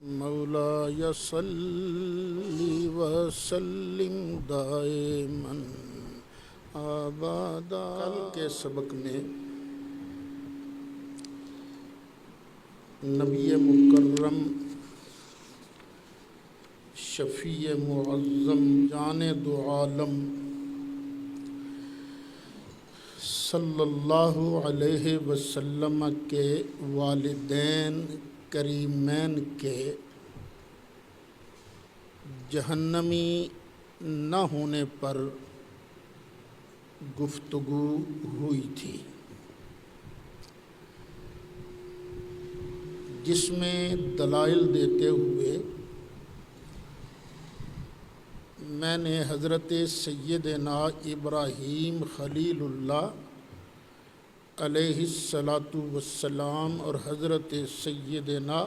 مولاي صل وسلم دائما ابدا۔ کل کے سبق میں نبی مکرم شفیع معظم جان دو عالم صلی اللہ علیہ وسلم کے والدین کریمین کے جہنمی نہ ہونے پر گفتگو ہوئی تھی، جس میں دلائل دیتے ہوئے میں نے حضرت سیدنا ابراہیم خلیل اللہ علیہ الصلاۃ والسلام اور حضرت سیدنا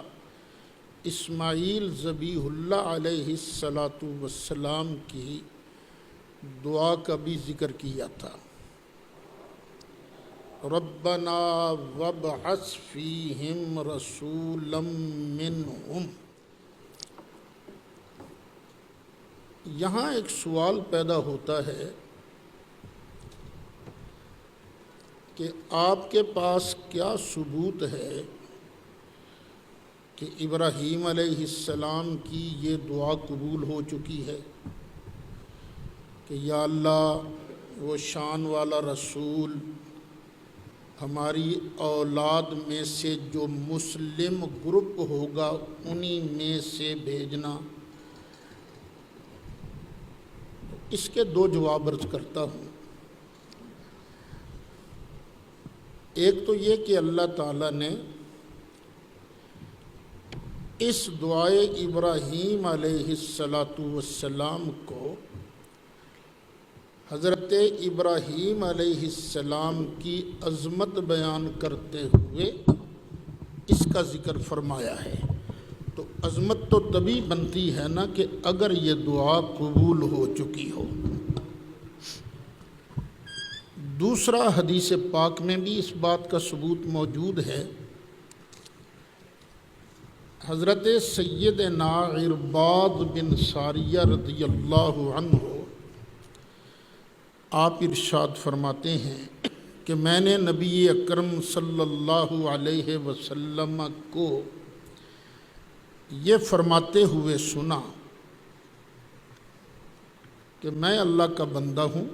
اسماعیل ذبیح اللہ علیہ الصلاۃ والسلام کی دعا کا بھی ذکر کیا تھا۔ ربنا وابعث فیہم رسولا منہم۔ یہاں ایک سوال پیدا ہوتا ہے کہ آپ کے پاس کیا ثبوت ہے کہ ابراہیم علیہ السلام کی یہ دعا قبول ہو چکی ہے کہ یا اللہ وہ شان والا رسول ہماری اولاد میں سے جو مسلم گروپ ہوگا انہی میں سے بھیجنا۔ اس کے دو جواب عرض کرتا ہوں۔ ایک تو یہ کہ اللہ تعالیٰ نے اس دعائے ابراہیم علیہ السلام کو حضرت ابراہیم علیہ السلام کی عظمت بیان کرتے ہوئے اس کا ذکر فرمایا ہے۔ تو عظمت تو تبھی بنتی ہے نا کہ اگر یہ دعا قبول ہو چکی ہو۔ دوسرا حدیث پاک میں بھی اس بات کا ثبوت موجود ہے۔ حضرت سیدنا عرباض بن ساریہ رضی اللہ عنہ آپ ارشاد فرماتے ہیں کہ میں نے نبی اکرم صلی اللہ علیہ وسلم کو یہ فرماتے ہوئے سنا کہ میں اللہ کا بندہ ہوں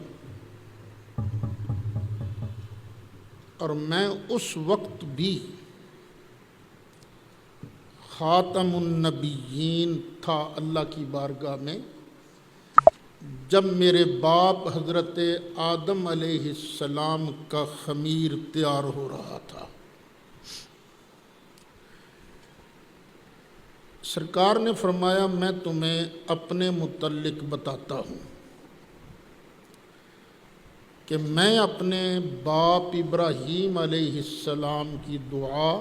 اور میں اس وقت بھی خاتم النبیین تھا اللہ کی بارگاہ میں جب میرے باپ حضرت آدم علیہ السلام کا خمیر تیار ہو رہا تھا۔ سرکار نے فرمایا میں تمہیں اپنے متعلق بتاتا ہوں کہ میں اپنے باپ ابراہیم علیہ السلام کی دعا،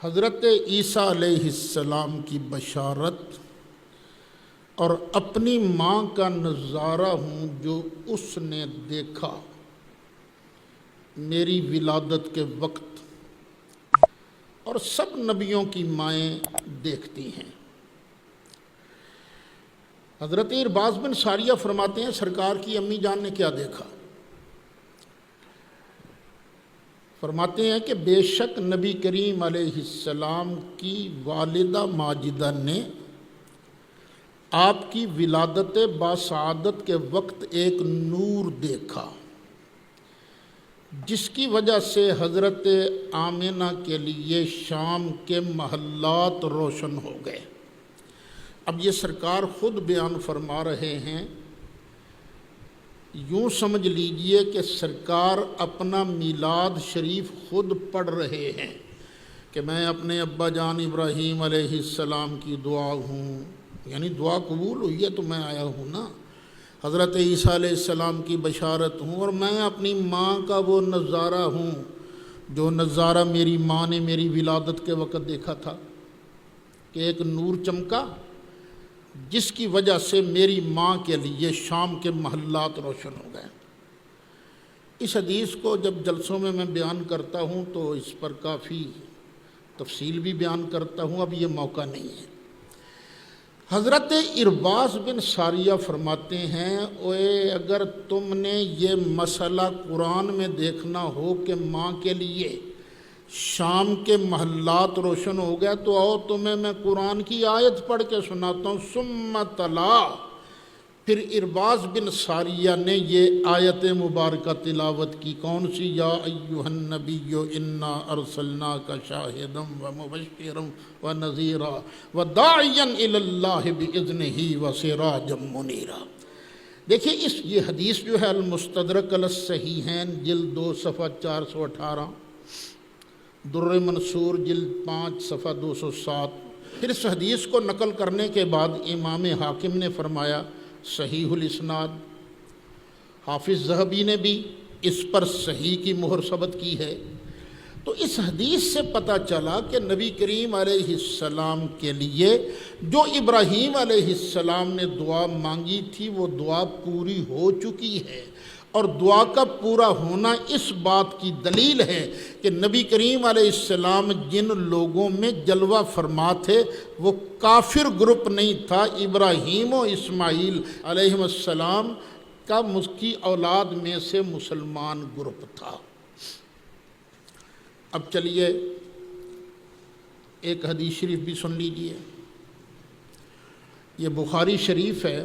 حضرت عیسیٰ علیہ السلام کی بشارت اور اپنی ماں کا نظارہ ہوں جو اس نے دیکھا میری ولادت کے وقت، اور سب نبیوں کی مائیں دیکھتی ہیں۔ حضرت عرباض بن ساریہ فرماتے ہیں سرکار کی امی جان نے کیا دیکھا؟ فرماتے ہیں کہ بے شک نبی کریم علیہ السلام کی والدہ ماجدہ نے آپ کی ولادت باسعادت کے وقت ایک نور دیکھا جس کی وجہ سے حضرت آمنہ کے لیے شام کے محلات روشن ہو گئے۔ اب یہ سرکار خود بیان فرما رہے ہیں، یوں سمجھ لیجئے کہ سرکار اپنا میلاد شریف خود پڑھ رہے ہیں کہ میں اپنے ابا جان ابراہیم علیہ السلام کی دعا ہوں، یعنی دعا قبول ہوئی ہے تو میں آیا ہوں نا۔ حضرت عیسیٰ علیہ السلام کی بشارت ہوں اور میں اپنی ماں کا وہ نظارہ ہوں جو نظارہ میری ماں نے میری ولادت کے وقت دیکھا تھا کہ ایک نور چمکا جس کی وجہ سے میری ماں کے لیے شام کے محلات روشن ہو گئے۔ اس حدیث کو جب جلسوں میں بیان کرتا ہوں تو اس پر کافی تفصیل بھی بیان کرتا ہوں، اب یہ موقع نہیں ہے۔ حضرت ارباز بن ساریہ فرماتے ہیں، اوے اگر تم نے یہ مسئلہ قرآن میں دیکھنا ہو کہ ماں کے لیے شام کے محلات روشن ہو گیا، تو آؤ تمہیں میں قرآن کی آیت پڑھ کے سناتا ہوں۔ ثم تلا، پھر ارباز بن ساریہ نے یہ آیت مبارکہ تلاوت کی، کون سی؟ یا ایھا النبی انا ارسلناک شاہدا ومبشرا ونذیرا وداعیا الی اللہ باذنہ وسراجا منیرا۔ دیکھیے یہ حدیث جو ہے المستدرک علی الصحیحین جلد 2 صفحہ 418، در منصور جلد 5 صفحہ 207۔ پھر اس حدیث کو نقل کرنے کے بعد امام حاکم نے فرمایا صحیح الاسناد، حافظ ذہبی نے بھی اس پر صحیح کی مہر ثبت کی ہے۔ تو اس حدیث سے پتہ چلا کہ نبی کریم علیہ السلام کے لیے جو ابراہیم علیہ السلام نے دعا مانگی تھی وہ دعا پوری ہو چکی ہے، اور دعا کا پورا ہونا اس بات کی دلیل ہے کہ نبی کریم علیہ السلام جن لوگوں میں جلوہ فرما تھے وہ کافر گروپ نہیں تھا، ابراہیم و اسماعیل علیہ السلام کا کی اولاد میں سے مسلمان گروپ تھا۔ اب چلیے ایک حدیث شریف بھی سن لیجئے، یہ بخاری شریف ہے،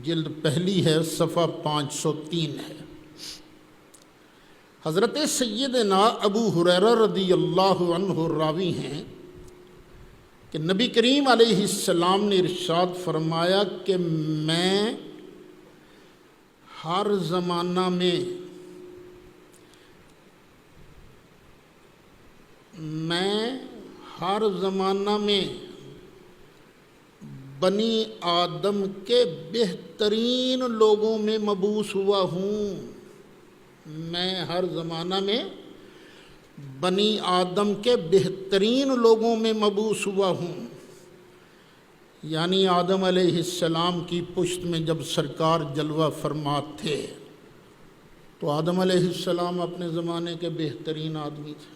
جلد پہلی ہے، صفحہ 503 ہے۔ حضرت سیدنا ابو ہریرہ رضی اللہ عنہ راوی ہیں کہ نبی کریم علیہ السلام نے ارشاد فرمایا کہ میں ہر زمانہ میں بنی آدم کے بہترین لوگوں میں مبعوث ہوا ہوں۔ میں ہر زمانہ میں بنی آدم کے بہترین لوگوں میں مبعوث ہوا ہوں، یعنی آدم علیہ السلام کی پشت میں جب سرکار جلوہ فرما تھے تو آدم علیہ السلام اپنے زمانے کے بہترین آدمی تھے۔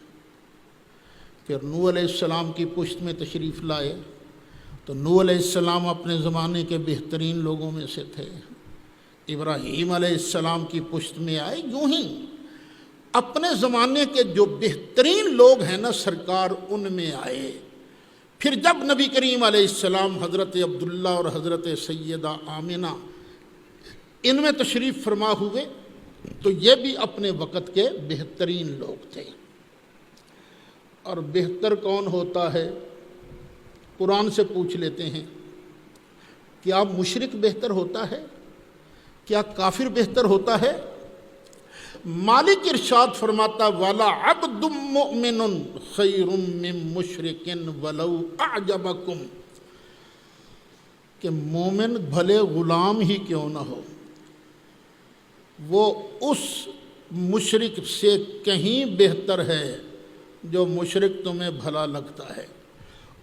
پھر نوح علیہ السلام کی پشت میں تشریف لائے تو نوح علیہ السلام اپنے زمانے کے بہترین لوگوں میں سے تھے۔ ابراہیم علیہ السلام کی پشت میں آئے، یوں ہی اپنے زمانے کے جو بہترین لوگ ہیں نا سرکار ان میں آئے۔ پھر جب نبی کریم علیہ السلام حضرت عبداللہ اور حضرت سیدہ آمنہ ان میں تشریف فرما ہوئے تو یہ بھی اپنے وقت کے بہترین لوگ تھے۔ اور بہتر کون ہوتا ہے؟ قرآن سے پوچھ لیتے ہیں، کیا مشرک بہتر ہوتا ہے؟ کیا کافر بہتر ہوتا ہے؟ مالک ارشاد فرماتا وَلَعَبْدٌ مُؤْمِنٌ خَيْرٌ مِّن مُشْرِكٍ وَلَوْ أَعْجَبَكُمْ، کہ مومن بھلے غلام ہی کیوں نہ ہو وہ اس مشرک سے کہیں بہتر ہے جو مشرک تمہیں بھلا لگتا ہے۔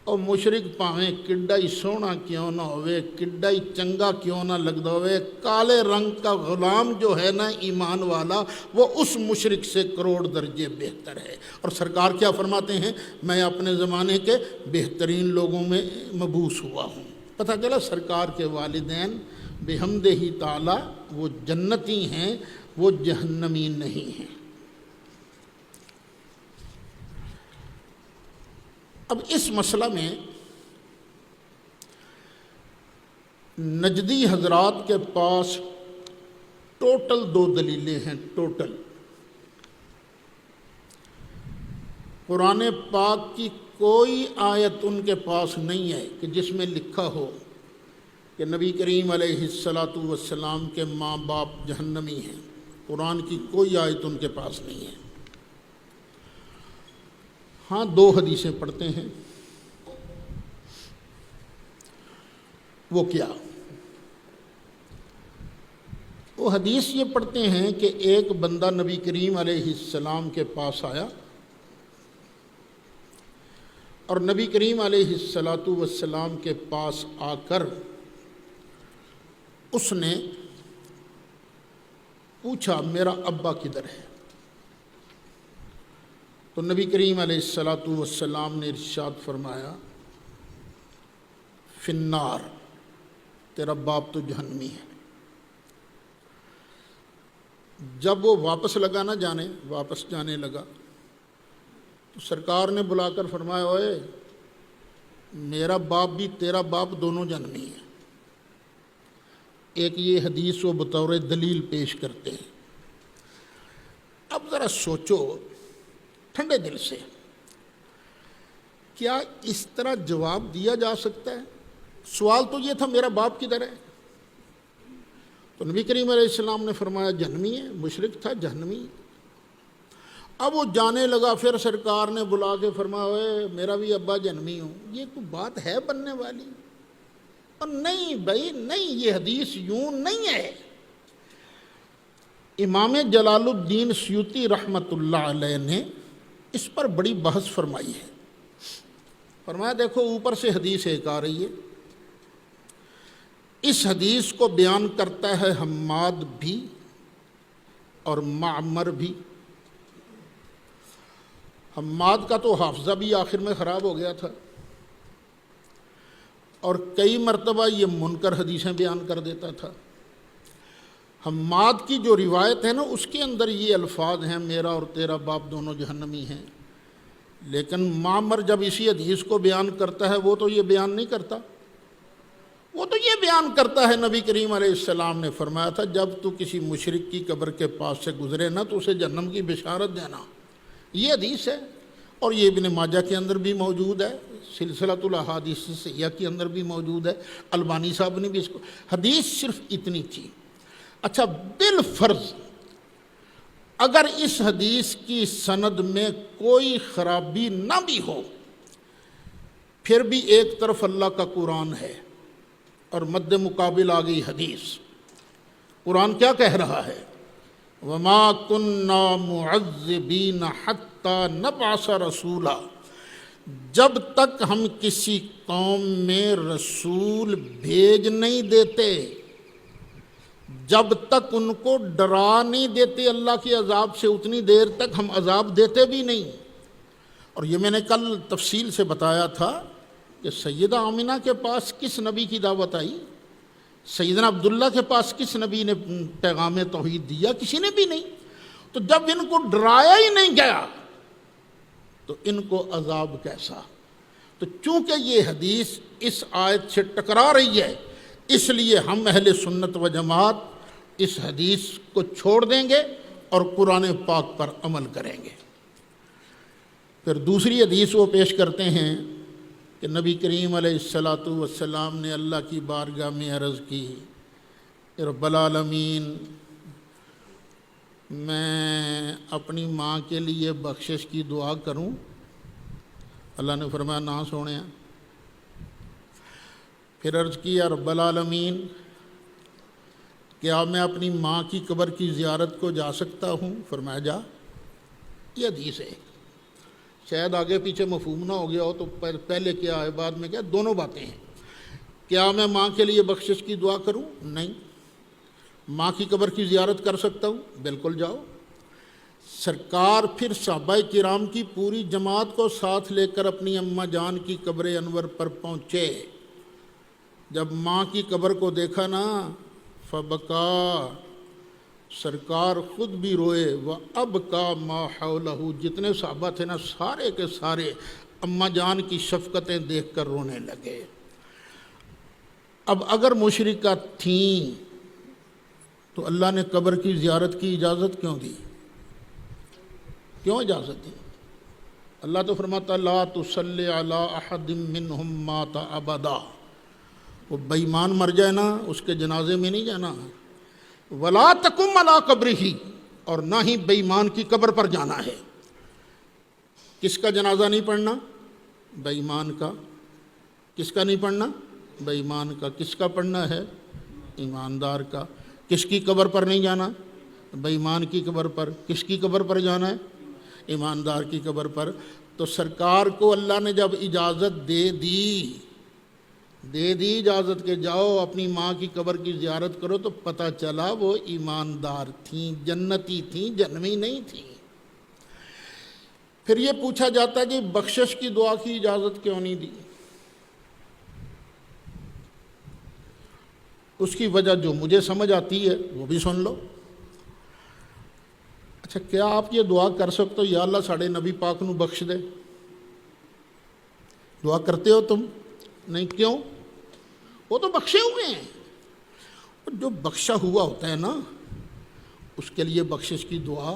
اور مشرک پاویں کڈا ہی سونا کیوں نہ ہوئے، کڈا ہی چنگا کیوں نہ لگتا ہوئے، کالے رنگ کا غلام جو ہے نا ایمان والا وہ اس مشرک سے کروڑ درجے بہتر ہے۔ اور سرکار کیا فرماتے ہیں؟ میں اپنے زمانے کے بہترین لوگوں میں مبعوث ہوا ہوں۔ پتہ چلا سرکار کے والدین بحمدہ تعالی وہ جنتی ہیں، وہ جہنمی نہیں ہیں۔ اب اس مسئلہ میں نجدی حضرات کے پاس ٹوٹل 2 دلیلیں ہیں۔ ٹوٹل قرآن پاک کی کوئی آیت ان کے پاس نہیں ہے کہ جس میں لکھا ہو کہ نبی کریم علیہ السلام کے ماں باپ جہنمی ہیں۔ قرآن کی کوئی آیت ان کے پاس نہیں ہے۔ ہاں 2 حدیثیں پڑھتے ہیں، وہ کیا؟ وہ حدیث یہ پڑھتے ہیں کہ ایک بندہ نبی کریم علیہ السلام کے پاس آیا اور نبی کریم علیہ السلام کے پاس آ کر اس نے پوچھا میرا ابا کدھر ہے؟ تو نبی کریم علیہ الصلاۃ والسلام نے ارشاد فرمایا فی النار، تیرا باپ تو جہنمی ہے۔ جب وہ واپس جانے لگا تو سرکار نے بلا کر فرمایا اوئے میرا باپ بھی تیرا باپ دونوں جہنمی ہیں۔ ایک یہ حدیث وہ بطور دلیل پیش کرتے ہیں۔ اب ذرا سوچو ٹھنڈے دل سے، کیا اس طرح جواب دیا جا سکتا ہے؟ سوال تو یہ تھا میرا باپ کدھر ہے؟ تو نبی کریم علیہ السلام نے فرمایا جہنمی ہے، مشرک تھا جہنمی۔ اب وہ جانے لگا، پھر سرکار نے بلا کے فرمایا اوئے میرا بھی ابا جہنمی ہوں۔ یہ کوئی بات ہے بننے والی؟ اور نہیں بھائی نہیں، یہ حدیث یوں نہیں ہے۔ امام جلال الدین سیوطی رحمۃ اللہ علیہ نے اس پر بڑی بحث فرمائی ہے۔ فرمایا دیکھو اوپر سے حدیث ایک آ رہی ہے، اس حدیث کو بیان کرتا ہے حماد بھی اور معمر بھی۔ حماد کا تو حافظہ بھی آخر میں خراب ہو گیا تھا، اور کئی مرتبہ یہ منکر حدیثیں بیان کر دیتا تھا۔ حماد کی جو روایت ہے نا اس کے اندر یہ الفاظ ہیں میرا اور تیرا باپ دونوں جہنمی ہیں، لیکن معمر جب اسی حدیث کو بیان کرتا ہے وہ تو یہ بیان نہیں کرتا، وہ تو یہ بیان کرتا ہے نبی کریم علیہ السلام نے فرمایا تھا جب تو کسی مشرک کی قبر کے پاس سے گزرے نا تو اسے جہنم کی بشارت دینا۔ یہ حدیث ہے، اور یہ ابن ماجہ کے اندر بھی موجود ہے، سلسلۃ الاحادیث صحیحہ کے اندر بھی موجود ہے، البانی صاحب نے بھی اس کو۔ حدیث صرف اتنی تھی۔ اچھا بالفرض اگر اس حدیث کی سند میں کوئی خرابی نہ بھی ہو، پھر بھی ایک طرف اللہ کا قرآن ہے اور مد مقابل آ گئی حدیث۔ قرآن کیا کہہ رہا ہے؟ وَمَا كُنَّا مُعَذِّبِينَ حَتَّى نَبْعَثَ رَسُولًا، جب تک ہم کسی قوم میں رسول بھیج نہیں دیتے، جب تک ان کو ڈرا نہیں دیتے اللہ کے عذاب سے، اتنی دیر تک ہم عذاب دیتے بھی نہیں۔ اور یہ میں نے کل تفصیل سے بتایا تھا کہ سیدہ آمنہ کے پاس کس نبی کی دعوت آئی؟ سیدنا عبداللہ کے پاس کس نبی نے پیغام توحید دیا؟ کسی نے بھی نہیں۔ تو جب ان کو ڈرایا ہی نہیں گیا تو ان کو عذاب کیسا؟ تو چونکہ یہ حدیث اس آیت سے ٹکرا رہی ہے، اس لیے ہم اہل سنت و جماعت اس حدیث کو چھوڑ دیں گے اور قرآن پاک پر عمل کریں گے۔ پھر دوسری حدیث وہ پیش کرتے ہیں کہ نبی کریم علیہ الصلاۃ والسلام نے اللہ کی بارگاہ میں عرض کی رب العالمین میں اپنی ماں کے لیے بخشش کی دعا کروں؟ اللہ نے فرمایا نہ سونے۔ پھر عرض کیا رب العالمین کیا میں اپنی ماں کی قبر کی زیارت کو جا سکتا ہوں؟ فرمایا جا۔ یہ حدیث ہے، شاید آگے پیچھے مفہوم نہ ہو گیا ہو تو پہلے کیا ہے بعد میں کیا، دونوں باتیں ہیں۔ کیا میں ماں کے لیے بخشش کی دعا کروں؟ نہیں۔ ماں کی قبر کی زیارت کر سکتا ہوں؟ بالکل جاؤ۔ سرکار پھر صحابہ کرام کی پوری جماعت کو ساتھ لے کر اپنی اماں جان کی قبر انور پر پہنچے۔ جب ماں کی قبر کو دیکھا نا فبکا، سرکار خود بھی روئے، وَأَبْكَى مَا حَوْلَهُ، جتنے صحابہ تھے نا سارے کے سارے اماں جان کی شفقتیں دیکھ کر رونے لگے۔ اب اگر مشرکہ تھیں تو اللہ نے قبر کی زیارت کی اجازت کیوں دی؟ کیوں اجازت دی؟ اللہ تو فرماتا لا تصلی علی احد منہم مات ابدا، وہ بے ایمان مر جائے نا اس کے جنازے میں نہیں جانا، ولا تقم علی قبرہ، اور نہ ہی بے ایمان کی قبر پر جانا ہے۔ کس کا جنازہ نہیں پڑھنا؟ بے ایمان کا۔ کس کا نہیں پڑھنا؟ بے ایمان کا۔ کس کا پڑھنا ہے؟ ایماندار کا۔ کس کی قبر پر نہیں جانا؟ بے ایمان کی قبر پر۔ کس کی قبر پر جانا ہے؟ ایماندار کی قبر پر۔ تو سرکار کو اللہ نے جب اجازت دے دی اجازت کہ جاؤ اپنی ماں کی قبر کی زیارت کرو، تو پتہ چلا وہ ایماندار تھیں، جنتی تھیں، جہنمی نہیں تھیں۔ پھر یہ پوچھا جاتا ہے کہ بخشش کی دعا کی اجازت کیوں نہیں دی؟ اس کی وجہ جو مجھے سمجھ آتی ہے وہ بھی سن لو۔ اچھا، کیا آپ یہ دعا کر سکتے ہو یا اللہ ساڑے نبی پاک نو بخش دے؟ دعا کرتے ہو تم؟ نہیں، کیوں؟ وہ تو بخشے ہوئے ہیں۔ جو بخشا ہوا ہوتا ہے نا، اس کے لیے بخشش کی دعا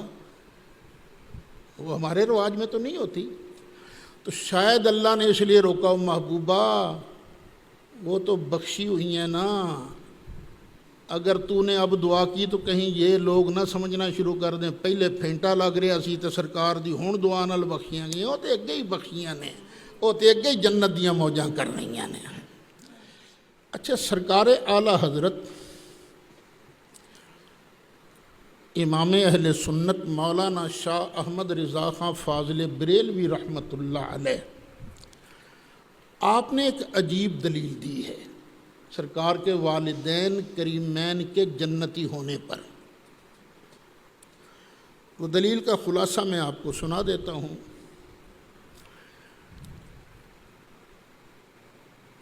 وہ ہمارے رواج میں تو نہیں ہوتی۔ تو شاید اللہ نے اس لیے روکا ہو، محبوبہ وہ تو بخشی ہوئی ہیں نا، اگر تو نے اب دعا کی تو کہیں یہ لوگ نہ سمجھنا شروع کر دیں پہلے پھینٹا لگ رہا سی تے سرکار دی ہون دعا نال بخشیاں گئیں، وہ تے اگے ہی بخشیاں نے، وہ تے اگے ہی جنت دیاں موجاں کر رہی نے۔ اچھا، سرکار اعلیٰ حضرت امام اہل سنت مولانا شاہ احمد رضا خان فاضل بریلوی رحمۃ اللہ علیہ، آپ نے ایک عجیب دلیل دی ہے سرکار کے والدین کریمین کے جنتی ہونے پر۔ وہ دلیل کا خلاصہ میں آپ کو سنا دیتا ہوں۔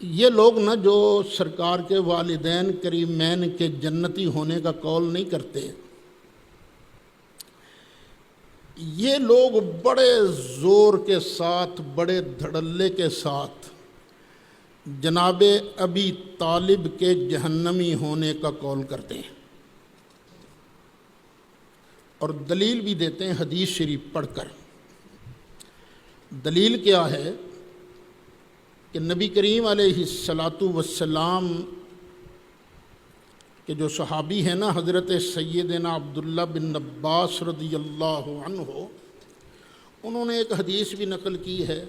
یہ لوگ نا جو سرکار کے والدین کریمین کے جنتی ہونے کا قول نہیں کرتے، یہ لوگ بڑے زور کے ساتھ، بڑے دھڑلے کے ساتھ جناب ابی طالب کے جہنمی ہونے کا قول کرتے ہیں، اور دلیل بھی دیتے ہیں حدیث شریف پڑھ کر۔ دلیل کیا ہے کہ نبی کریم علیہ الصلاۃ والسلام کہ جو صحابی ہیں نا حضرت سیدنا عبداللہ بن عباس رضی اللہ عنہ، انہوں نے ایک حدیث بھی نقل کی ہے،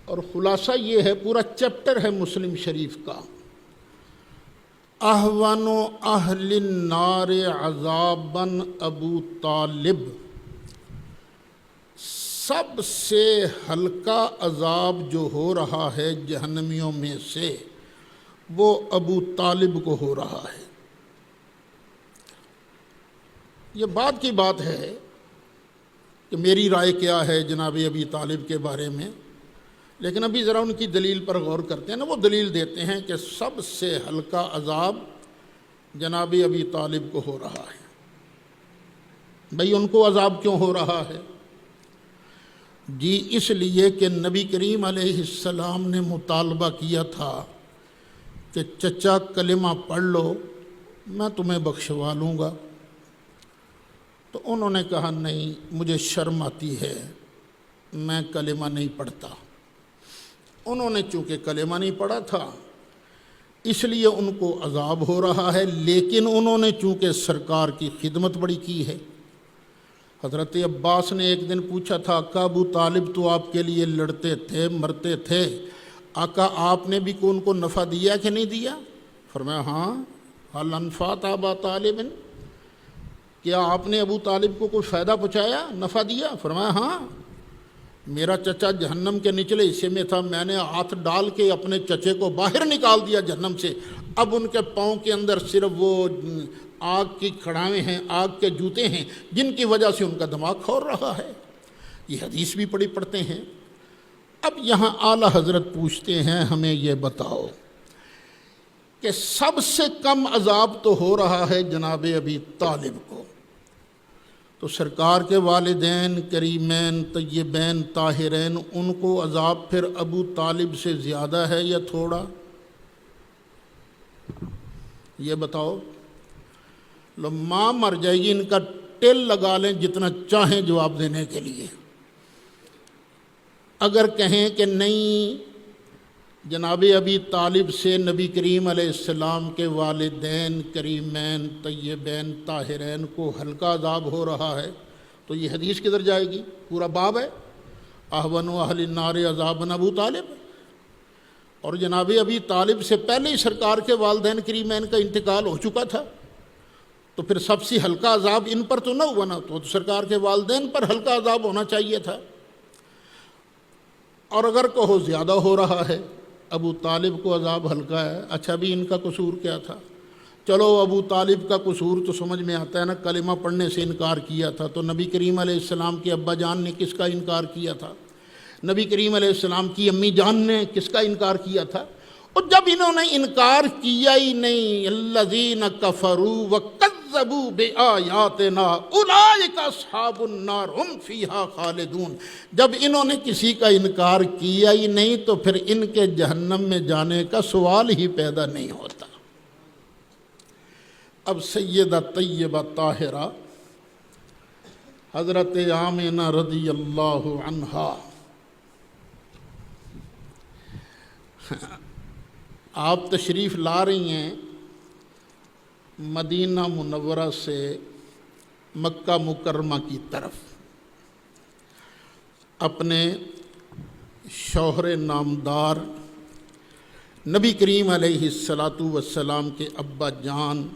اور خلاصہ یہ ہے، پورا چیپٹر ہے مسلم شریف کا، اہون اہل النار عذابا ابو طالب، سب سے ہلکا عذاب جو ہو رہا ہے جہنمیوں میں سے وہ ابو طالب کو ہو رہا ہے۔ یہ بات کی بات ہے کہ میری رائے کیا ہے جناب ابی طالب کے بارے میں، لیکن ابھی ذرا ان کی دلیل پر غور کرتے ہیں نا۔ وہ دلیل دیتے ہیں کہ سب سے ہلکا عذاب جناب ابی طالب کو ہو رہا ہے۔ بھئی ان کو عذاب کیوں ہو رہا ہے؟ جی اس لیے کہ نبی کریم علیہ السلام نے مطالبہ کیا تھا کہ چچا کلمہ پڑھ لو میں تمہیں بخشوا لوں گا، تو انہوں نے کہا نہیں، مجھے شرم آتی ہے، میں کلمہ نہیں پڑھتا۔ انہوں نے چونکہ کلمہ نہیں پڑھا تھا اس لیے ان کو عذاب ہو رہا ہے، لیکن انہوں نے چونکہ سرکار کی خدمت بڑی کی ہے۔ حضرت عباس نے ایک دن پوچھا تھا، آقا ابو طالب تو آپ کے لیے لڑتے تھے، مرتے تھے، آقا آپ نے بھی ان کو نفع دیا کہ نہیں دیا؟ فرمایا ہاں، حل انفعت ابا طالب، کیا آپ نے ابو طالب کو کوئی فائدہ پہنچایا، نفع دیا؟ فرمایا ہاں، میرا چچا جہنم کے نچلے حصے میں تھا، میں نے ہاتھ ڈال کے اپنے چچے کو باہر نکال دیا جہنم سے، اب ان کے پاؤں کے اندر صرف وہ آگ کی کھڑاویں ہیں، آگ کے جوتے ہیں، جن کی وجہ سے ان کا دماغ کھول رہا ہے۔ یہ حدیث بھی پڑھتے ہیں۔ اب یہاں اعلیٰ حضرت پوچھتے ہیں ہمیں یہ بتاؤ کہ سب سے کم عذاب تو ہو رہا ہے جناب ابی طالب کو، تو سرکار کے والدین کریمین طیبین طاہرین ان کو عذاب پھر ابو طالب سے زیادہ ہے یا تھوڑا؟ یہ بتاؤ۔ لو ماں مر جائے گی، ان کا ٹل لگا لیں جتنا چاہیں جواب دینے کے لیے۔ اگر کہیں کہ نہیں جناب ابی طالب سے نبی کریم علیہ السلام کے والدین کریمین طیبین طاہرین کو ہلکا عذاب ہو رہا ہے، تو یہ حدیث کدھر جائے گی؟ پورا باب ہے، اہون اہل النار عذابا ابو طالب، اور جناب ابی طالب سے پہلے ہی سرکار کے والدین کریمین کا انتقال ہو چکا تھا، تو پھر سب سے ہلکا عذاب ان پر تو نہ ہوا نا، تو سرکار کے والدین پر ہلکا عذاب ہونا چاہیے تھا۔ اور اگر کہو زیادہ ہو رہا ہے، ابو طالب کو عذاب ہلکا ہے، اچھا بھی ان کا قصور کیا تھا؟ چلو ابو طالب کا قصور تو سمجھ میں آتا ہے نا، کلمہ پڑھنے سے انکار کیا تھا، تو نبی کریم علیہ السلام کے ابا جان نے کس کا انکار کیا تھا؟ نبی کریم علیہ السلام کی امی جان نے کس کا انکار کیا تھا؟ اور جب انہوں نے انکار کیا ہی نہیں، الذین کفروا وکذبوا بآیاتنا اولئک اصحاب النار ھم فیہا خالدون، جب انہوں نے کسی کا انکار کیا ہی نہیں تو پھر ان کے جہنم میں جانے کا سوال ہی پیدا نہیں ہوتا۔ اب سیدہ طیبہ طاہرہ حضرت آمنہ رضی اللہ عنہا، آپ تشریف لا رہی ہیں مدینہ منورہ سے مکہ مکرمہ کی طرف، اپنے شوہر نامدار نبی کریم علیہ الصلاۃ والسلام کے ابا جان،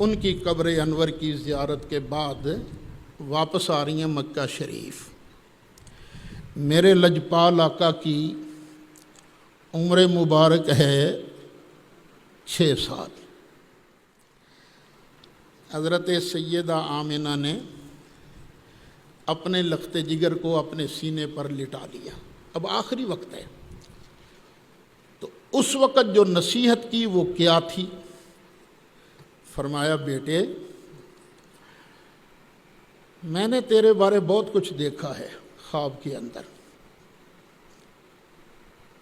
ان کی قبر انور کی زیارت کے بعد واپس آ رہی ہیں مکہ شریف۔ میرے لجپال آقا کی عمر مبارک ہے 6 سال۔ حضرت سیدہ آمنہ نے اپنے لخت جگر کو اپنے سینے پر لٹا لیا، اب آخری وقت ہے۔ تو اس وقت جو نصیحت کی وہ کیا تھی؟ فرمایا بیٹے میں نے تیرے بارے بہت کچھ دیکھا ہے خواب کے اندر،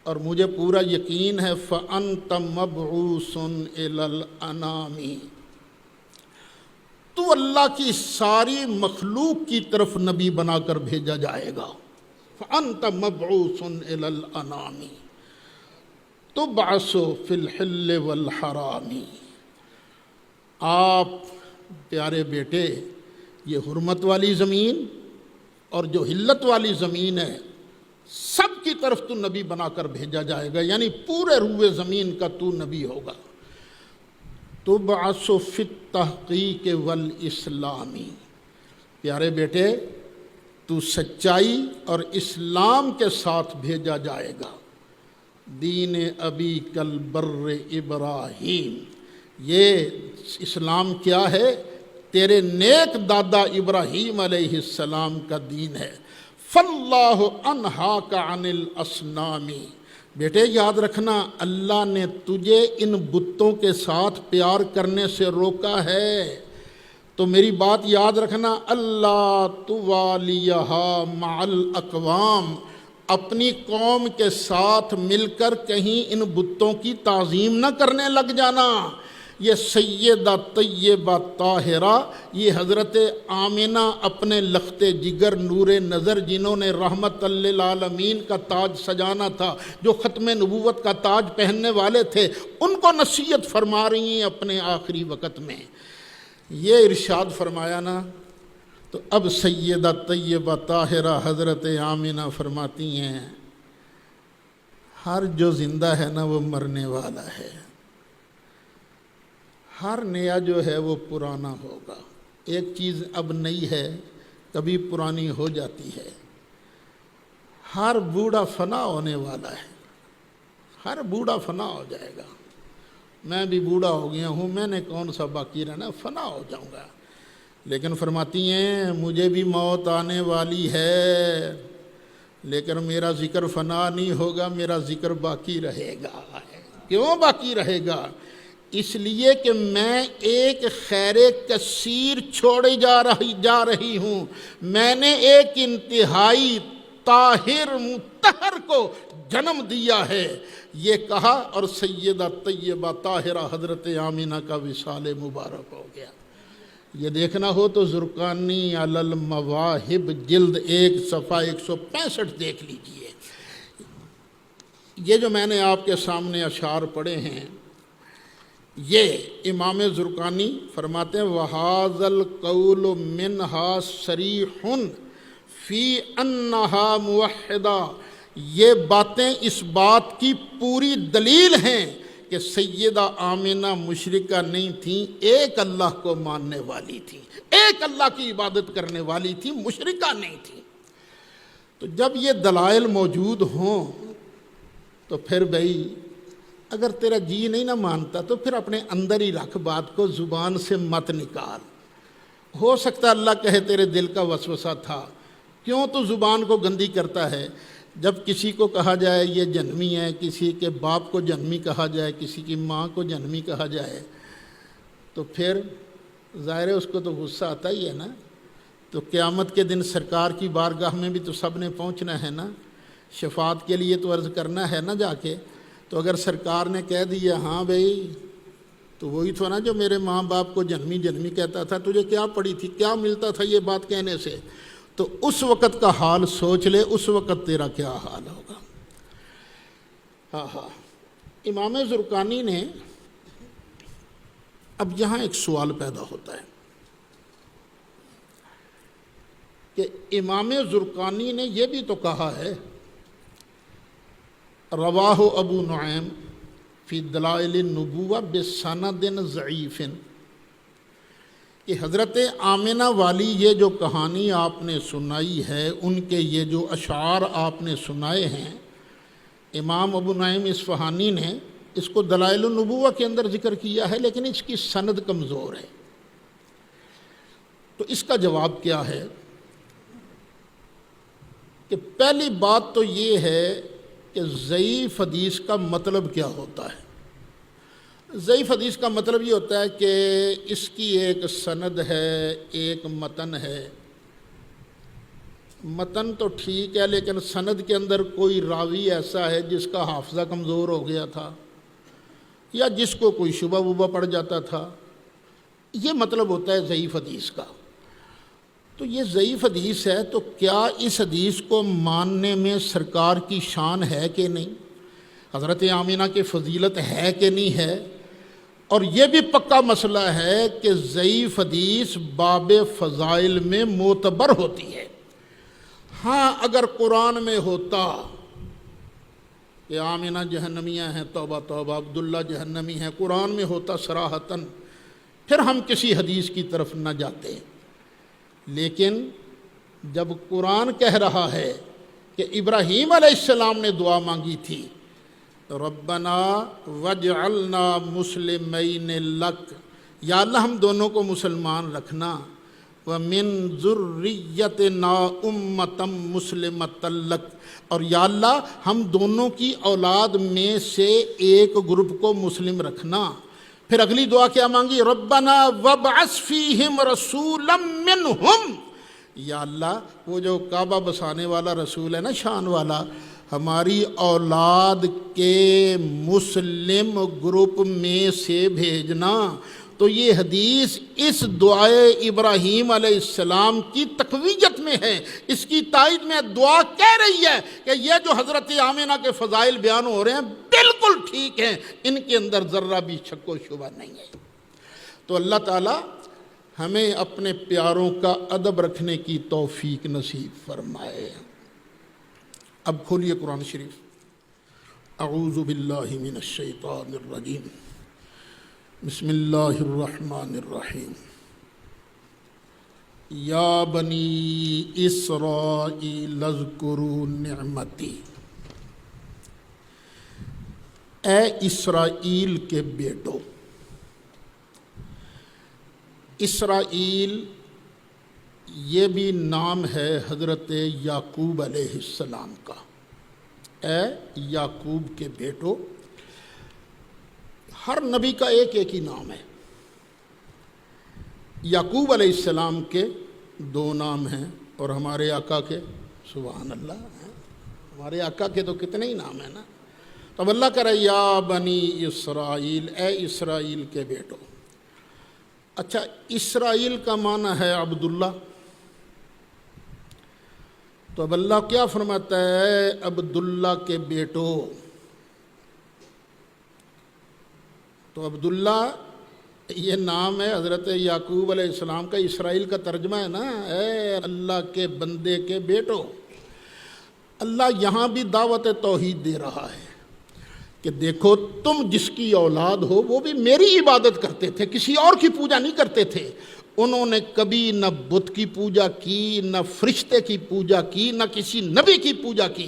اور مجھے پورا یقین ہے فَأَنْتَ مَبْعُوثٌ إِلَى الْأَنَامِ، تو اللہ کی ساری مخلوق کی طرف نبی بنا کر بھیجا جائے گا۔ فَأَنْتَ مَبْعُوثٌ إِلَى الْأَنَامِ تُبْعَثُ فِي الْحِلِّ وَالْحَرَامِ، آپ پیارے بیٹے یہ حرمت والی زمین اور جو حلت والی زمین ہے سب کی طرف تو نبی بنا کر بھیجا جائے گا، یعنی پورے روئے زمین کا تو نبی ہوگا۔ تُبْعَثُ فِي التَّحْقِیقِ وَالْإِسْلَامِ، پیارے بیٹے تو سچائی اور اسلام کے ساتھ بھیجا جائے گا۔ دین ابی کل بر ابراہیم، یہ اسلام کیا ہے؟ تیرے نیک دادا ابراہیم علیہ السلام کا دین ہے۔ فَاللَّهُ أَنْهَاكَ عَنِ الْأَصْنَامِ، بیٹے یاد رکھنا اللہ نے تجھے ان بتوں کے ساتھ پیار کرنے سے روکا ہے، تو میری بات یاد رکھنا، اللہ توالیہا مع الاقوام، اپنی قوم کے ساتھ مل کر کہیں ان بتوں کی تعظیم نہ کرنے لگ جانا۔ یہ سیدہ طیبہ طاہرہ، یہ حضرت آمنہ اپنے لخت جگر نور نظر، جنہوں نے رحمت للعالمین کا تاج سجانا تھا، جو ختم نبوت کا تاج پہننے والے تھے، ان کو نصیحت فرما رہی ہیں اپنے آخری وقت میں۔ یہ ارشاد فرمایا نا، تو اب سیدہ طیبہ طاہرہ حضرت آمنہ فرماتی ہیں ہر جو زندہ ہے نا وہ مرنے والا ہے، ہر نیا جو ہے وہ پرانا ہوگا، ایک چیز اب نئی ہے کبھی پرانی ہو جاتی ہے، ہر بوڑھا فنا ہونے والا ہے، ہر بوڑھا فنا ہو جائے گا، میں بھی بوڑھا ہو گیا ہوں، میں نے کون سا باقی رہنا، فنا ہو جاؤں گا۔ لیکن فرماتی ہیں مجھے بھی موت آنے والی ہے، لیکن میرا ذکر فنا نہیں ہوگا، میرا ذکر باقی رہے گا۔ کیوں باقی رہے گا؟ اس لیے کہ میں ایک خیر کثیر چھوڑے جا رہی ہوں، میں نے ایک انتہائی طاہر مطہر کو جنم دیا ہے، یہ کہا اور سیدہ طیبہ طاہرہ حضرت آمنہ کا وصال مبارک ہو گیا۔ یہ دیکھنا ہو تو زرقانی علی المواہب جلد 1 صفحہ 165 دیکھ لیجئے۔ یہ جو میں نے آپ کے سامنے اشعار پڑھے ہیں، یہ امام زرقانی فرماتے ہیں وَهَذَا الْقَوْلُ مِنْهَا صَرِيحٌ فِي أَنَّهَا مُوَحِّدَةٌ، یہ باتیں اس بات کی پوری دلیل ہیں کہ سیدہ آمنہ مشرکہ نہیں تھیں، ایک اللہ کو ماننے والی تھیں، ایک اللہ کی عبادت کرنے والی تھیں، مشرکہ نہیں تھیں۔ تو جب یہ دلائل موجود ہوں تو پھر بھئی اگر تیرا جی نہیں نہ مانتا تو پھر اپنے اندر ہی رکھ بات کو، زبان سے مت نکال۔ ہو سکتا اللہ کہے تیرے دل کا وسوسہ تھا، کیوں تو زبان کو گندی کرتا ہے؟ جب کسی کو کہا جائے یہ جہنمی ہے، کسی کے باپ کو جہنمی کہا جائے، کسی کی ماں کو جہنمی کہا جائے، تو پھر ظاہر ہے اس کو تو غصہ آتا ہی ہے نا۔ تو قیامت کے دن سرکار کی بارگاہ میں بھی تو سب نے پہنچنا ہے نا، شفاعت کے لیے تو عرض کرنا ہے نا جا کے۔ تو اگر سرکار نے کہہ دیا ہاں بھئی تو وہی تھا نا جو میرے ماں باپ کو جہنمی جہنمی کہتا تھا، تجھے کیا پڑی تھی، کیا ملتا تھا یہ بات کہنے سے؟ تو اس وقت کا حال سوچ لے، اس وقت تیرا کیا حال ہوگا۔ ہاں امام زرقانی نے، اب یہاں ایک سوال پیدا ہوتا ہے کہ امام زرقانی نے یہ بھی تو کہا ہے، رواہ ابو نعیم فی دلائل النبوہ بسند ضعیف، کہ حضرت آمنہ والی یہ جو کہانی آپ نے سنائی ہے، ان کے یہ جو اشعار آپ نے سنائے ہیں، امام ابو نعیم اصفہانی نے اس کو دلائل النبوہ کے اندر ذکر کیا ہے، لیکن اس کی سند کمزور ہے۔ تو اس کا جواب کیا ہے کہ پہلی بات تو یہ ہے کہ ضعیف حدیث کا مطلب کیا ہوتا ہے۔ ضعیف حدیث کا مطلب یہ ہوتا ہے کہ اس کی ایک سند ہے، ایک متن ہے۔ متن تو ٹھیک ہے، لیکن سند کے اندر کوئی راوی ایسا ہے جس کا حافظہ کمزور ہو گیا تھا، یا جس کو کوئی شبہ وبہ پڑ جاتا تھا، یہ مطلب ہوتا ہے ضعیف حدیث کا۔ تو یہ ضعیف حدیث ہے، تو کیا اس حدیث کو ماننے میں سرکار کی شان ہے کہ نہیں، حضرت آمنہ کی فضیلت ہے کہ نہیں ہے؟ اور یہ بھی پکا مسئلہ ہے کہ ضعیف حدیث باب فضائل میں معتبر ہوتی ہے۔ ہاں اگر قرآن میں ہوتا کہ آمنہ جہنمیہ ہیں، توبہ توبہ عبداللہ جہنمی ہیں، قرآن میں ہوتا صراحتاً، پھر ہم کسی حدیث کی طرف نہ جاتے۔ لیکن جب قرآن کہہ رہا ہے کہ ابراہیم علیہ السلام نے دعا مانگی تھی، ربنا وجعلنا مسلمین لک، یا اللہ ہم دونوں کو مسلمان رکھنا، ومن ذریتنا امۃ مسلمۃ لک، اور یا اللہ ہم دونوں کی اولاد میں سے ایک گروپ کو مسلم رکھنا۔ پھر اگلی دعا کیا مانگی؟ ربنا وابعث فیہم رسولا منہم، یا اللہ وہ جو کعبہ بسانے والا رسول ہے نا، شان والا، ہماری اولاد کے مسلم گروپ میں سے بھیجنا۔ تو یہ حدیث اس دعائے ابراہیم علیہ السلام کی تقویت میں ہے، اس کی تائید میں دعا کہہ رہی ہے کہ یہ جو حضرت آمنہ کے فضائل بیان ہو رہے ہیں بالکل ٹھیک ہیں، ان کے اندر ذرہ بھی شک و شبہ نہیں ہے۔ تو اللہ تعالی ہمیں اپنے پیاروں کا ادب رکھنے کی توفیق نصیب فرمائے۔ اب کھولیے قرآن شریف۔ اعوذ باللہ من الشیطان الرجیم، بسم اللہ الرحمن الرحیم۔ یا بنی اسرائیل اذکروا نعمتی، اے اسرائیل کے بیٹو۔ اسرائیل یہ بھی نام ہے حضرت یعقوب علیہ السلام کا۔ اے یعقوب کے بیٹو، ہر نبی کا ایک ایک ہی نام ہے۔ یعقوب علیہ السلام کے 2 نام ہیں، اور ہمارے آقا کے، سبحان اللہ، ہمارے آقا کے تو کتنے ہی نام ہیں نا۔ تو اللہ کہہ رہا ہے یا بنی اسرائیل، اے اسرائیل کے بیٹو۔ اچھا، اسرائیل کا معنی ہے عبداللہ۔ تو اب اللہ کیا فرماتا ہے؟ عبداللہ کے بیٹو۔ تو عبداللہ یہ نام ہے حضرت یعقوب علیہ السلام کا، اسرائیل کا ترجمہ ہے نا، اے اللہ کے بندے کے بیٹو۔ اللہ یہاں بھی دعوت توحید دے رہا ہے کہ دیکھو تم جس کی اولاد ہو وہ بھی میری عبادت کرتے تھے، کسی اور کی پوجا نہیں کرتے تھے۔ انہوں نے کبھی نہ بت کی پوجا کی، نہ فرشتے کی پوجا کی، نہ کسی نبی کی پوجا کی۔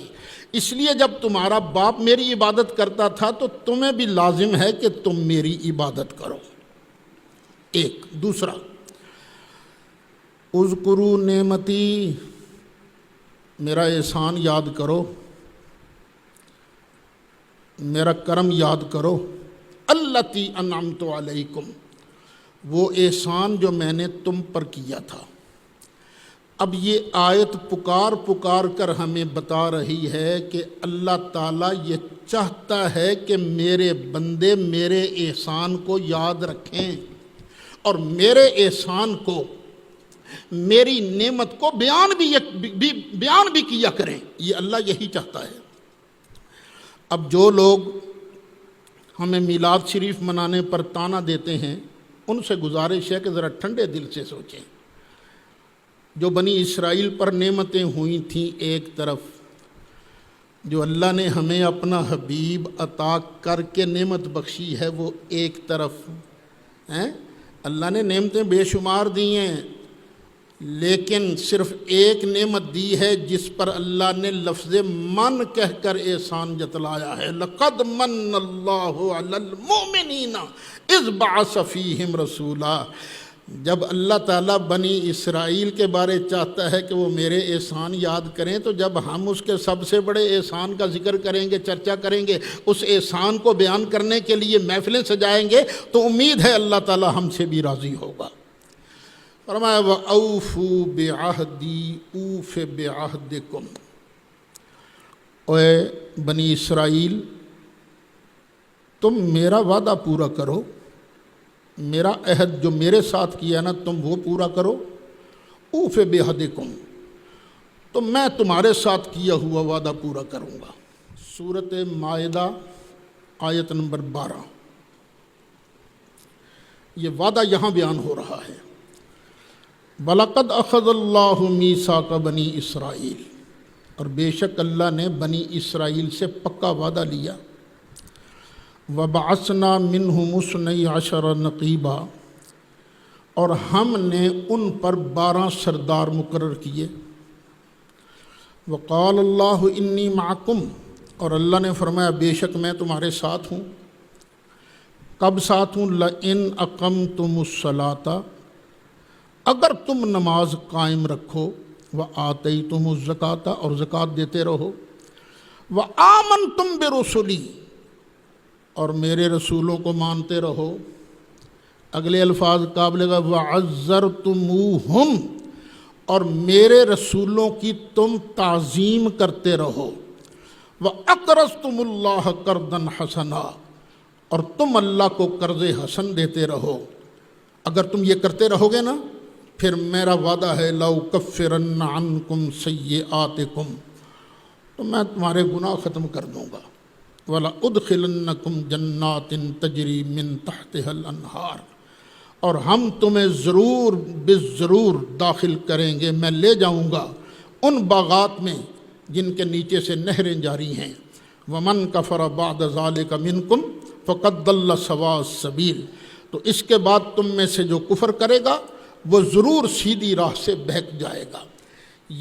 اس لیے جب تمہارا باپ میری عبادت کرتا تھا تو تمہیں بھی لازم ہے کہ تم میری عبادت کرو۔ ایک دوسرا، اذکروا نعمتی، میرا احسان یاد کرو، میرا کرم یاد کرو، التی انعمت علیکم، وہ احسان جو میں نے تم پر کیا تھا۔ اب یہ آیت پکار پکار کر ہمیں بتا رہی ہے کہ اللہ تعالیٰ یہ چاہتا ہے کہ میرے بندے میرے احسان کو یاد رکھیں اور میرے احسان کو، میری نعمت کو بیان بھی کیا کریں۔ یہ اللہ یہی چاہتا ہے۔ اب جو لوگ ہمیں میلاد شریف منانے پر طعنہ دیتے ہیں، ان سے گزارش ہے کہ ذرا ٹھنڈے دل سے سوچیں۔ جو بنی اسرائیل پر نعمتیں ہوئی تھیں ایک طرف، جو اللہ نے ہمیں اپنا حبیب عطا کر کے نعمت بخشی ہے وہ ایک طرف ہیں۔ اللہ نے نعمتیں بے شمار دی ہیں، لیکن صرف ایک نعمت دی ہے جس پر اللہ نے لفظ من کہہ کر احسان جتلایا ہے۔ لَقَدْ مَنَّ اللَّهُ عَلَى الْمُؤْمِنِينَ إِذْ بَعَثَ فِيهِمْ رَسُولًا۔ جب اللہ تعالیٰ بنی اسرائیل کے بارے چاہتا ہے کہ وہ میرے احسان یاد کریں، تو جب ہم اس کے سب سے بڑے احسان کا ذکر کریں گے، چرچا کریں گے، اس احسان کو بیان کرنے کے لیے محفلیں سجائیں گے، تو امید ہے اللہ تعالیٰ ہم سے بھی راضی ہوگا۔ فرمایا وَأَوْفُوا بِعَهْدِي أُوفِ بِعَهْدِكُمْ، اے بنی اسرائیل تم میرا وعدہ پورا کرو، میرا عہد جو میرے ساتھ کیا نا تم وہ پورا کرو۔ اوف بِعَهْدِكُمْ، تو میں تمہارے ساتھ کیا ہوا وعدہ پورا کروں گا۔ سورۃ مائدہ آیت نمبر 12، یہ وعدہ یہاں بیان ہو رہا ہے۔ وَلَقَدْ أَخَذَ اللَّهُ مِيثَاقَ بَنِي إِسْرَائِيلَ، اور بے شک اللہ نے بنی اسرائیل سے پکا وعدہ لیا۔ وَبَعَثْنَا مِنْهُمُ اثْنَيْ عَشَرَ نَقِيبًا، اور ہم نے ان پر 12 سردار مقرر کیے۔ وَقَالَ اللَّهُ إِنِّي مَعَكُمْ، اور اللہ نے فرمایا بے شک میں تمہارے ساتھ ہوں۔ کب ساتھ ہوں؟ لَإِنْ أَقَمْتُمُ الصَّلَاةَ، اگر تم نماز قائم رکھو، وَآتَيْتُمُ الزَّكَاةَ، اور زکوٰۃ دیتے رہو، وَآمَنْتُمْ بِرُسُلِي، اور میرے رسولوں کو مانتے رہو۔ اگلے الفاظ قابل وَعَزَّرْتُمُوهُمْ، اور میرے رسولوں کی تم تعظیم کرتے رہو۔ وَأَقْرَضْتُمُ اللَّهَ قَرْضًا حَسَنًا، اور تم اللہ کو قرض حسن دیتے رہو۔ اگر تم یہ کرتے رہو گے نا، پھر میرا وعدہ ہے لَأُكَفِّرَنَّ عَنْكُمْ سَيِّئَاتِكُمْ، تو میں تمہارے گناہ ختم کر دوں گا۔ وَلَأُدْخِلَنَّكُمْ جَنَّاتٍ تَجْرِي مِن تَحْتِهَا الْأَنْهَارُ، اور ہم تمہیں ضرور بالضرور داخل کریں گے، میں لے جاؤں گا ان باغات میں جن کے نیچے سے نہریں جاری ہیں۔ وَمَن كَفَرَ بَعْدَ ذَلِكَ مِنْكُمْ فَقَدْ ضَلَّ سَوَاءَ السَّبِيلِ، تو اس کے بعد تم میں سے جو کفر کرے گا وہ ضرور سیدھی راہ سے بہک جائے گا۔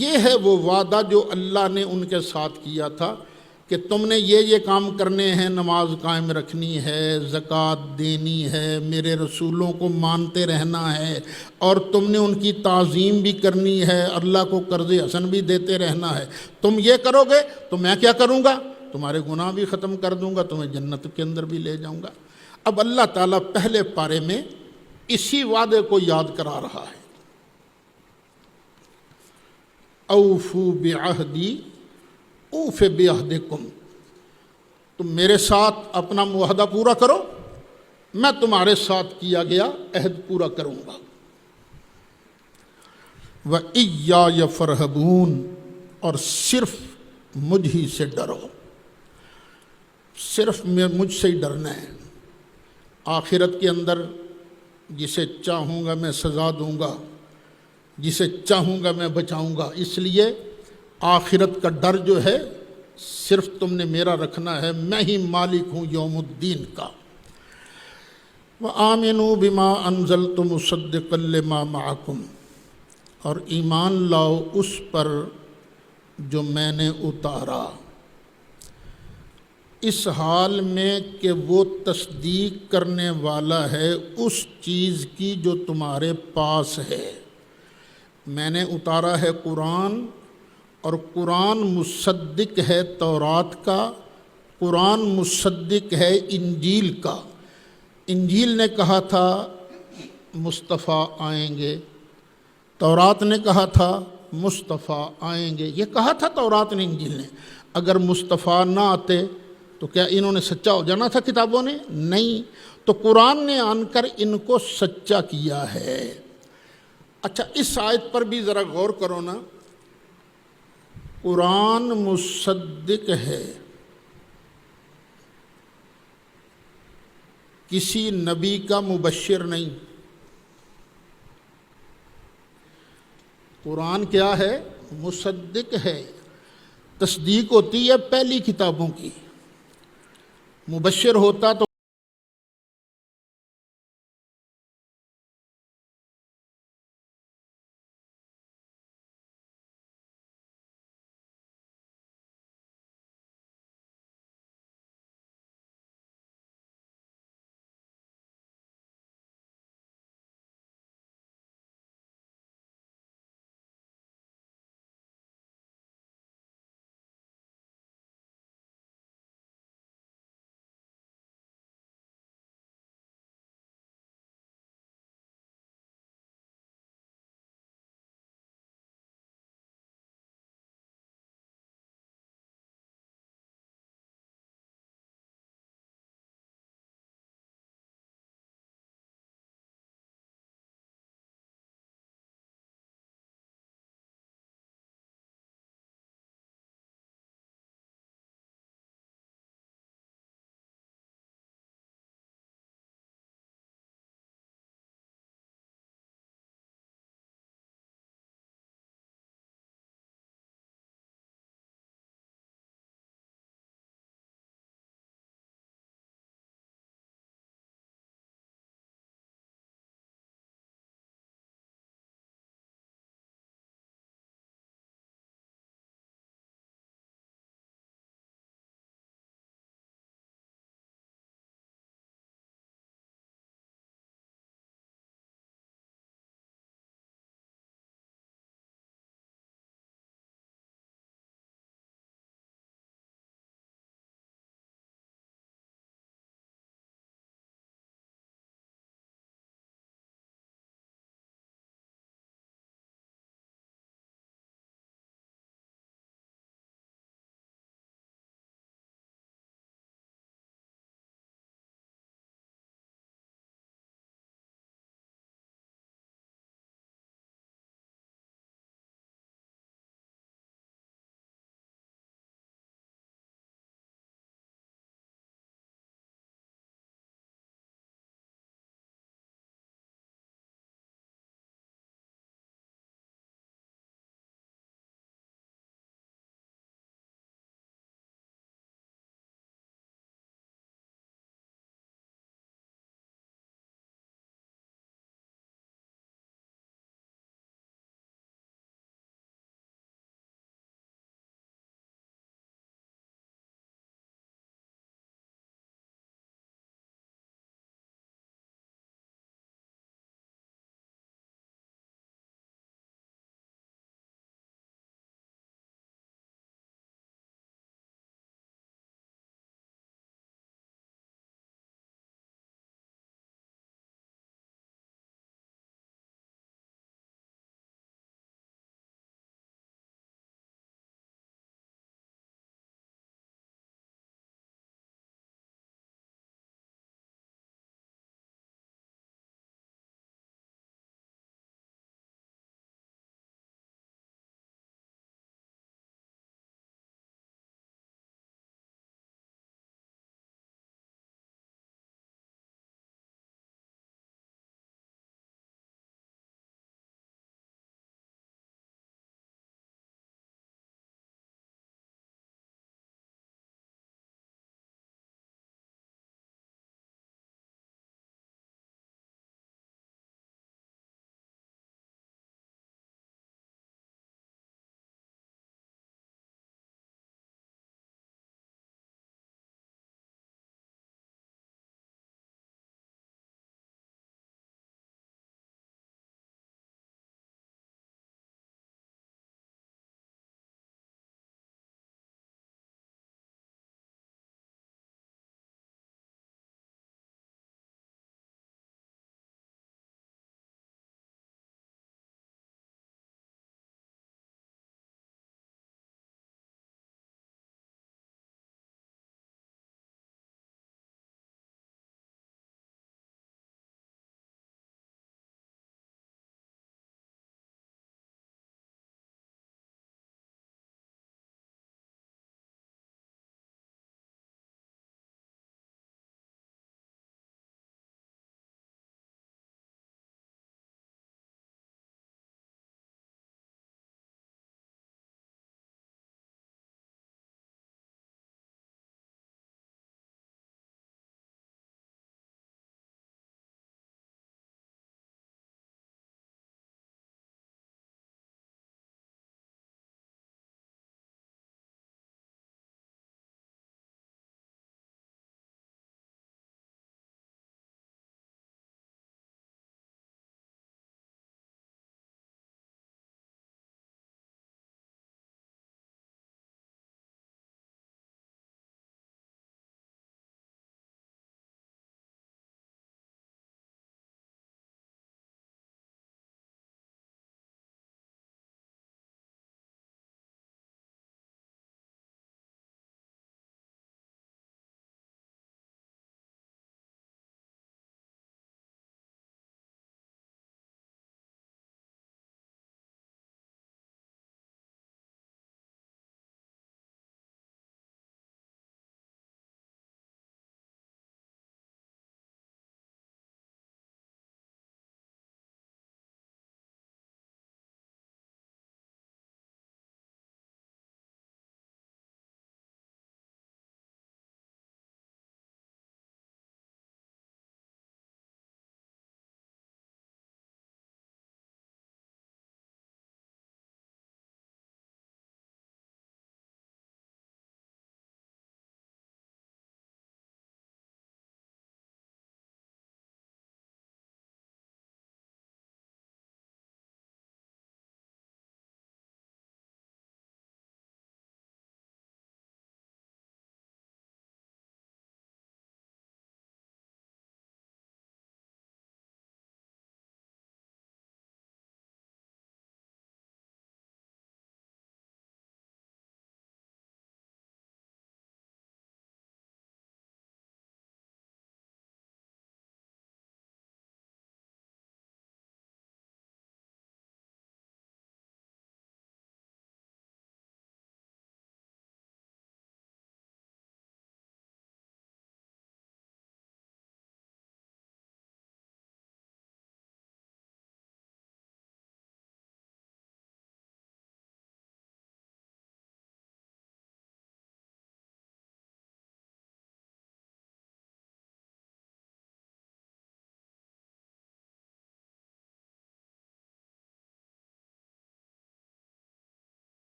یہ ہے وہ وعدہ جو اللہ نے ان کے ساتھ کیا تھا کہ تم نے یہ کام کرنے ہیں، نماز قائم رکھنی ہے، زکوٰۃ دینی ہے، میرے رسولوں کو مانتے رہنا ہے، اور تم نے ان کی تعظیم بھی کرنی ہے، اللہ کو قرض حسن بھی دیتے رہنا ہے۔ تم یہ کرو گے تو میں کیا کروں گا؟ تمہارے گناہ بھی ختم کر دوں گا، تمہیں جنت کے اندر بھی لے جاؤں گا۔ اب اللہ تعالیٰ پہلے پارے میں اسی وعدے کو یاد کرا رہا ہے۔ اوفوا بعہدی اوف بعہدکم، تم میرے ساتھ اپنا معاہدہ پورا کرو، میں تمہارے ساتھ کیا گیا عہد پورا کروں گا۔ وَإِيَّایَ فَارْہَبُونَ، اور صرف مجھ ہی سے ڈرو، صرف مجھ سے ہی ڈرنا ہے۔ آخرت کے اندر جسے چاہوں گا میں سزا دوں گا، جسے چاہوں گا میں بچاؤں گا، اس لیے آخرت کا ڈر جو ہے صرف تم نے میرا رکھنا ہے، میں ہی مالک ہوں یوم الدین کا۔ وَآمِنُوا بِمَا أَنزَلْتُ مُصَدِّقًا لِمَا مَعَكُمْ، اور ایمان لاؤ اس پر جو میں نے اتارا، اس حال میں کہ وہ تصدیق کرنے والا ہے اس چیز کی جو تمہارے پاس ہے۔ میں نے اتارا ہے قرآن، اور قرآن مصدق ہے تورات کا، قرآن مصدق ہے انجیل کا۔ انجیل نے کہا تھا مصطفیٰ آئیں گے، تورات نے کہا تھا مصطفیٰ آئیں گے، یہ کہا تھا تورات نے انجیل نے۔ اگر مصطفیٰ نہ آتے تو کیا انہوں نے سچا ہو جانا تھا کتابوں نے؟ نہیں، تو قرآن نے آن کر ان کو سچا کیا ہے۔ اچھا، اس آیت پر بھی ذرا غور کرو نا، قرآن مصدق ہے، کسی نبی کا مبشر نہیں۔ قرآن کیا ہے؟ مصدق ہے، تصدیق ہوتی ہے پہلی کتابوں کی۔ مبشر ہوتا تو